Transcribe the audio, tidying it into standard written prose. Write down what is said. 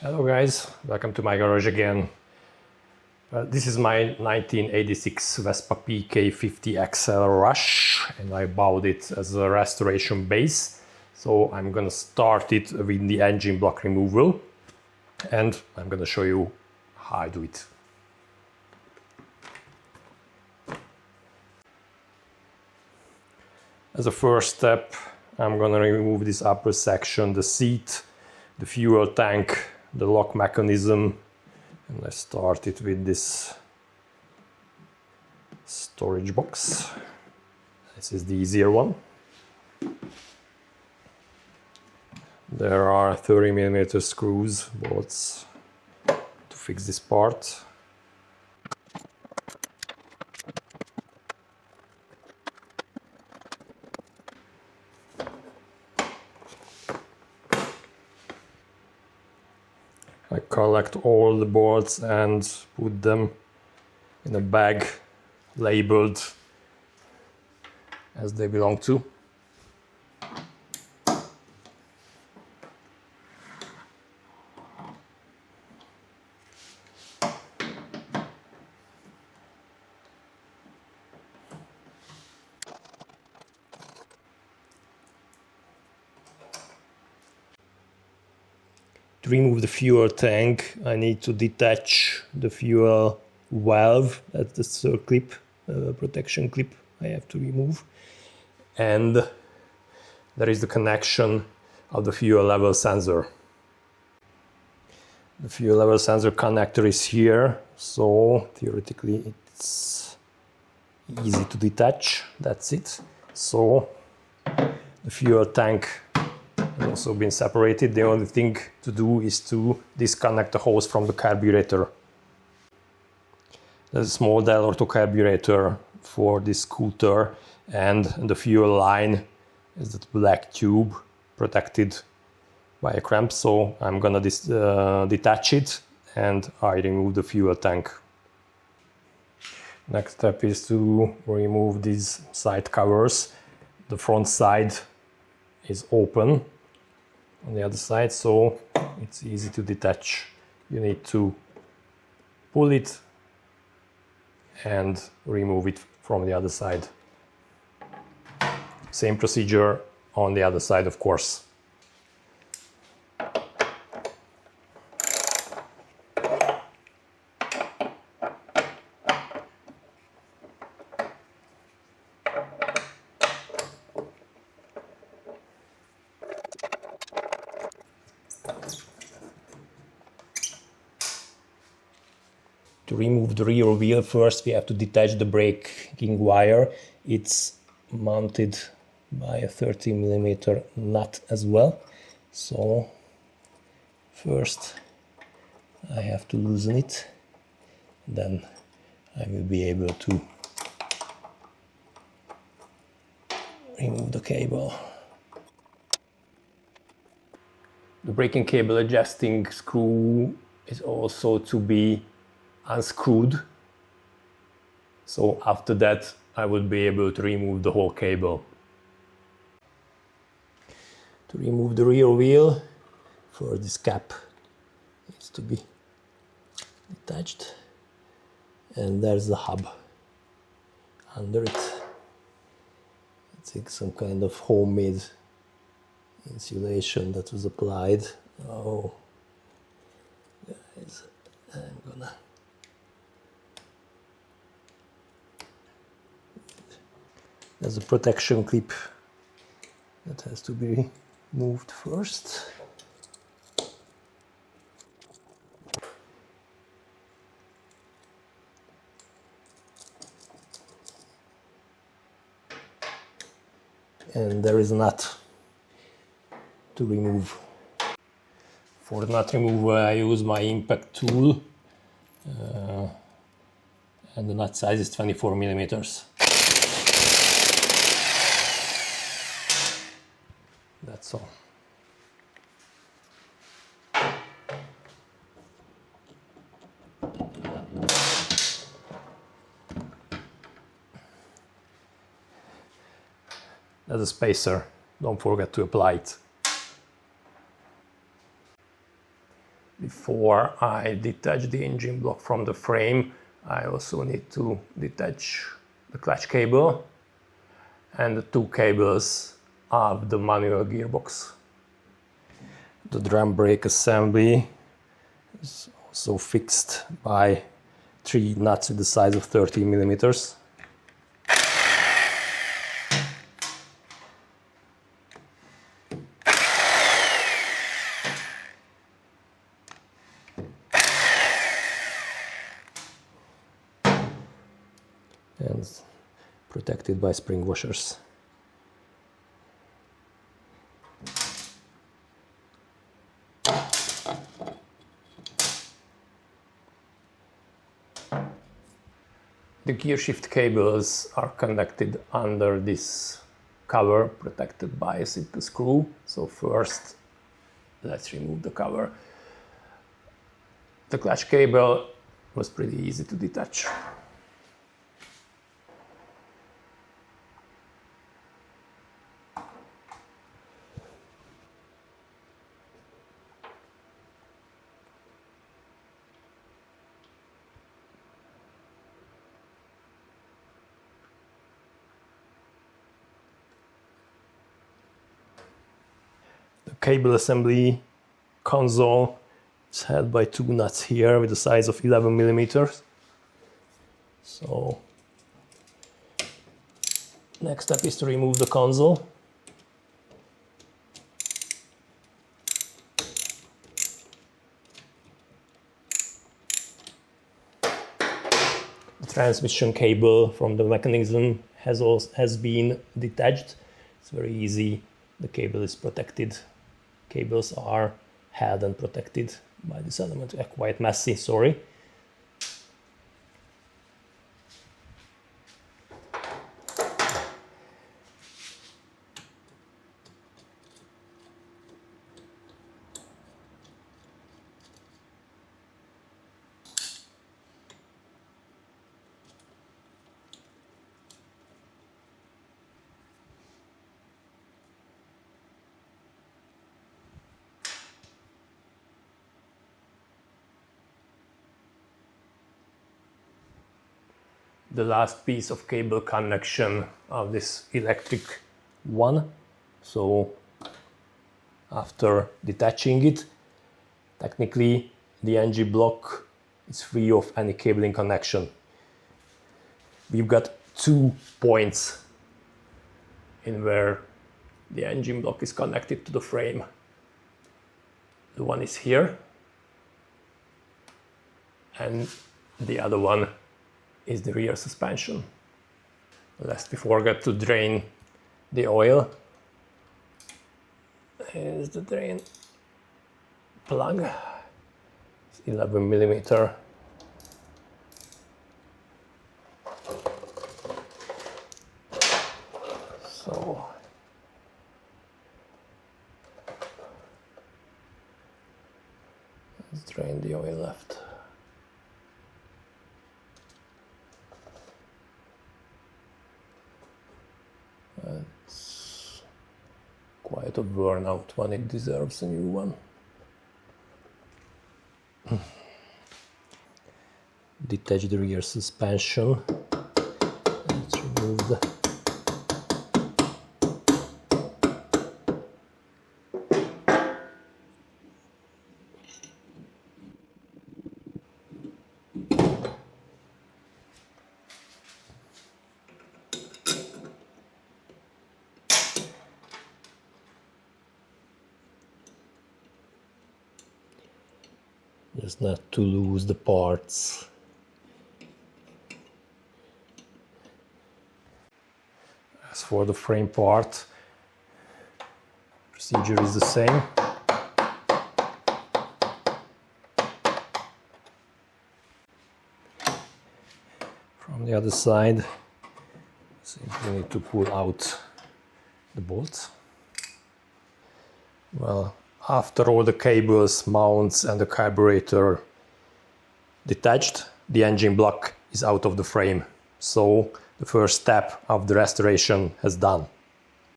Hello guys, welcome to my garage again. This is my 1986 Vespa PK50XL Rush and I bought it as a restoration base. So I'm gonna start it with the engine block removal and I'm gonna show you how I do it. As a first step, I'm gonna remove this upper section, the seat, the fuel tank, the lock mechanism, and I start it with this storage box. This is the easier one. There are 30mm screws, bolts to fix this part. I collect all the bolts and put them in a bag labeled as they belong to. To remove the fuel tank, I need to detach the fuel valve. That's the circlip, protection clip I have to remove. And there is the connection of the fuel level sensor. The fuel level sensor connector is here, so theoretically it's easy to detach. That's it. So the fuel tank has also been separated. The only thing to do is to disconnect the hose from the carburetor. There's a small Delorto carburetor for this scooter, and the fuel line is that black tube protected by a clamp. So I'm gonna detach it and I remove the fuel tank. Next step is to remove these side covers. The front side is open on the other side, so it's easy to detach. You need to pull it and remove it from the other side. Same procedure on the other side, of course. To remove the rear wheel, first we have to detach the braking wire. It's mounted by a 30mm nut as well. So first I have to loosen it, then I will be able to remove the cable. The braking cable adjusting screw is also to be unscrewed, so after that I will be able to remove the whole cable. To remove the rear wheel, first this cap needs to be detached, and there's the hub under it. It's like some kind of homemade insulation that was applied. Oh guys, I'm gonna There's a protection clip that has to be removed first. And there is a nut to remove. For the nut removal I use my impact tool, and the nut size is 24mm. That's all. There's a spacer, don't forget to apply it. Before I detach the engine block from the frame, I also need to detach the clutch cable and the two cables of the manual gearbox. The drum brake assembly is also fixed by 3 nuts with the size of 30 millimeters. And protected by spring washers. The gear shift cables are connected under this cover protected by a simple screw. So first, let's remove the cover. The clutch cable was pretty easy to detach. The cable assembly console is held by 2 nuts here with a size of 11 millimeters. So next step is to remove the console. The transmission cable from the mechanism has been detached. It's very easy. The cable is protected. Cables are held and protected by this element. Quite messy, sorry. The last piece of cable connection of this electric one. So after detaching it, technically the engine block is free of any cabling connection. We've got 2 points in where the engine block is connected to the frame. The one is here, and the other one is the rear suspension. Lest we forget to drain the oil. Here's the drain plug. It's 11 millimeter. So let's drain the oil left. It's quite a worn out one, it deserves a new one. Detach the rear suspension. Let's remove the just not to lose the parts. As for the frame part, procedure is the same. From the other side, simply need to pull out the bolts. Well, after all the cables, mounts and the carburetor detached, the engine block is out of the frame. So the first step of the restoration has done.